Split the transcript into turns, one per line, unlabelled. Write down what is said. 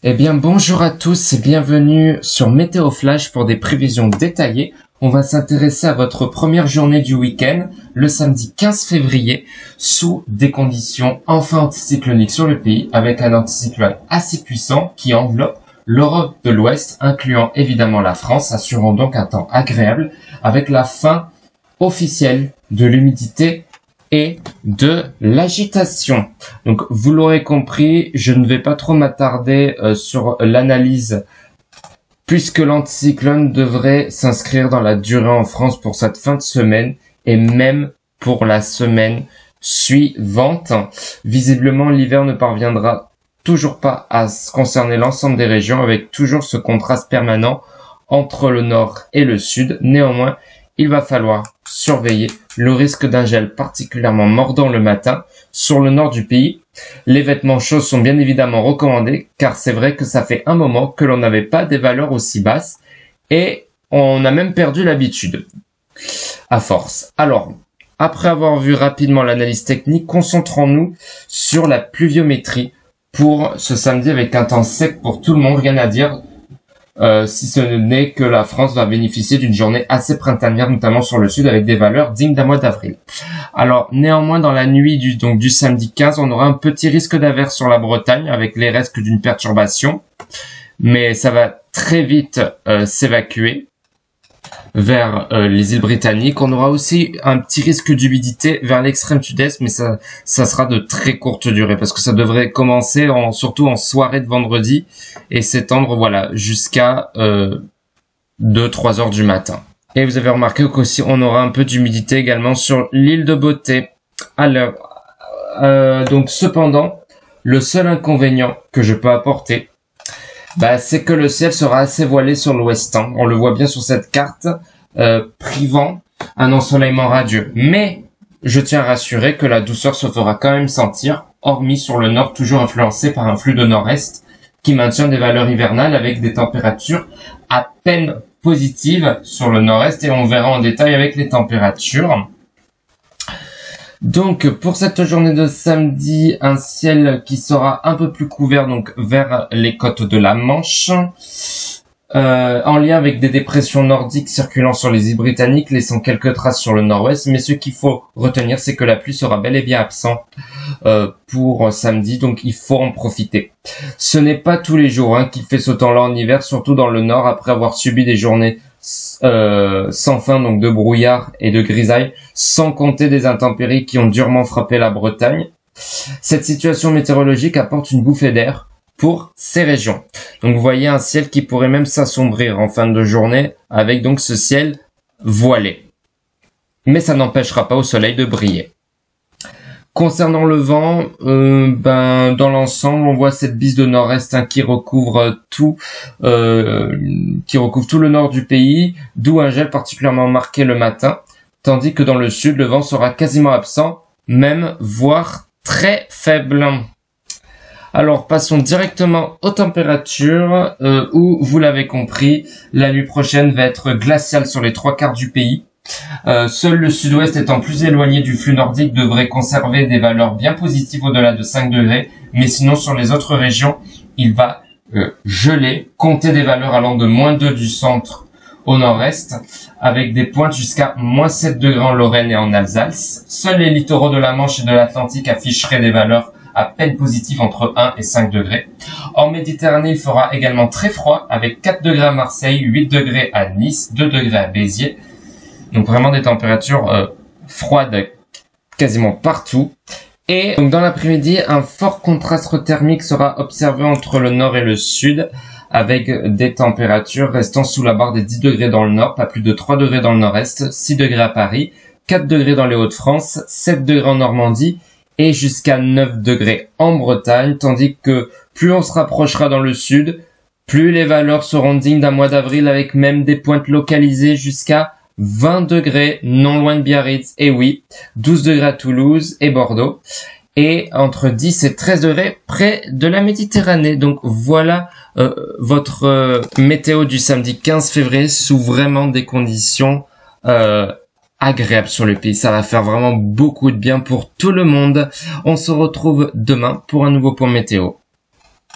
Eh bien, bonjour à tous et bienvenue sur Météo Flash pour des prévisions détaillées. On va s'intéresser à votre première journée du week-end, le samedi 15 février, sous des conditions enfin anticycloniques sur le pays, avec un anticyclone assez puissant qui enveloppe l'Europe de l'Ouest, incluant évidemment la France, assurant donc un temps agréable, avec la fin officielle de l'humidité et de l'agitation. Donc vous l'aurez compris, je ne vais pas trop m'attarder sur l'analyse puisque l'anticyclone devrait s'inscrire dans la durée en France pour cette fin de semaine et même pour la semaine suivante. Visiblement, l'hiver ne parviendra toujours pas à concerner l'ensemble des régions avec toujours ce contraste permanent entre le nord et le sud. Néanmoins, il va falloir surveiller le risque d'un gel particulièrement mordant le matin sur le nord du pays. Les vêtements chauds sont bien évidemment recommandés car c'est vrai que ça fait un moment que l'on n'avait pas des valeurs aussi basses et on a même perdu l'habitude à force. Alors, après avoir vu rapidement l'analyse technique, concentrons-nous sur la pluviométrie pour ce samedi avec un temps sec pour tout le monde, rien à dire. Si ce n'est que la France va bénéficier d'une journée assez printanière, notamment sur le sud, avec des valeurs dignes d'un mois d'avril. Alors, néanmoins, dans la nuit du samedi 15, on aura un petit risque d'averse sur la Bretagne, avec les restes d'une perturbation, mais ça va très vite s'évacuer vers les îles britanniques. On aura aussi un petit risque d'humidité vers l'extrême sud-est, mais ça sera de très courte durée parce que ça devrait commencer surtout en soirée de vendredi et s'étendre jusqu'à 2-3 heures du matin. Et vous avez remarqué qu'aussi on aura un peu d'humidité également sur l'île de Beauté. Alors, donc cependant, le seul inconvénient que je peux apporter, c'est que le ciel sera assez voilé sur l'ouest. On le voit bien sur cette carte, privant un ensoleillement radieux. Mais je tiens à rassurer que la douceur se fera quand même sentir, hormis sur le nord, toujours influencé par un flux de nord-est qui maintient des valeurs hivernales avec des températures à peine positives sur le nord-est. Et on verra en détail avec les températures. Donc pour cette journée de samedi, un ciel qui sera un peu plus couvert donc vers les côtes de la Manche, en lien avec des dépressions nordiques circulant sur les îles britanniques, laissant quelques traces sur le nord-ouest. Mais ce qu'il faut retenir, c'est que la pluie sera bel et bien absente pour samedi, donc il faut en profiter. Ce n'est pas tous les jours qu'il fait ce temps-là en hiver, surtout dans le nord, après avoir subi des journées sans fin, donc de brouillard et de grisaille, sans compter des intempéries qui ont durement frappé la Bretagne. Cette situation météorologique apporte une bouffée d'air pour ces régions. Donc vous voyez un ciel qui pourrait même s'assombrir en fin de journée avec donc ce ciel voilé. Mais ça n'empêchera pas au soleil de briller. Concernant le vent, dans l'ensemble, on voit cette bise de nord-est qui recouvre tout le nord du pays, d'où un gel particulièrement marqué le matin, tandis que dans le sud, le vent sera quasiment absent, même voire très faible. Alors passons directement aux températures, où, vous l'avez compris, la nuit prochaine va être glaciale sur les 3/4 du pays. Seul le sud-ouest étant plus éloigné du flux nordique devrait conserver des valeurs bien positives au-delà de 5 degrés, mais sinon sur les autres régions, il va geler, compter des valeurs allant de -2 du centre au nord-est, avec des pointes jusqu'à -7 degrés en Lorraine et en Alsace. Seuls les littoraux de la Manche et de l'Atlantique afficheraient des valeurs à peine positives entre 1 et 5 degrés. En Méditerranée, il fera également très froid, avec 4 degrés à Marseille, 8 degrés à Nice, 2 degrés à Béziers. Donc vraiment des températures froides quasiment partout. Et donc dans l'après-midi, un fort contraste thermique sera observé entre le nord et le sud, avec des températures restant sous la barre des 10 degrés dans le nord, pas plus de 3 degrés dans le nord-est, 6 degrés à Paris, 4 degrés dans les Hauts-de-France, 7 degrés en Normandie et jusqu'à 9 degrés en Bretagne, tandis que plus on se rapprochera dans le sud, plus les valeurs seront dignes d'un mois d'avril, avec même des pointes localisées jusqu'à 20 degrés, non loin de Biarritz, et oui, 12 degrés à Toulouse et Bordeaux, et entre 10 et 13 degrés près de la Méditerranée. Donc voilà votre météo du samedi 15 février sous vraiment des conditions agréables sur le pays. Ça va faire vraiment beaucoup de bien pour tout le monde. On se retrouve demain pour un nouveau point météo.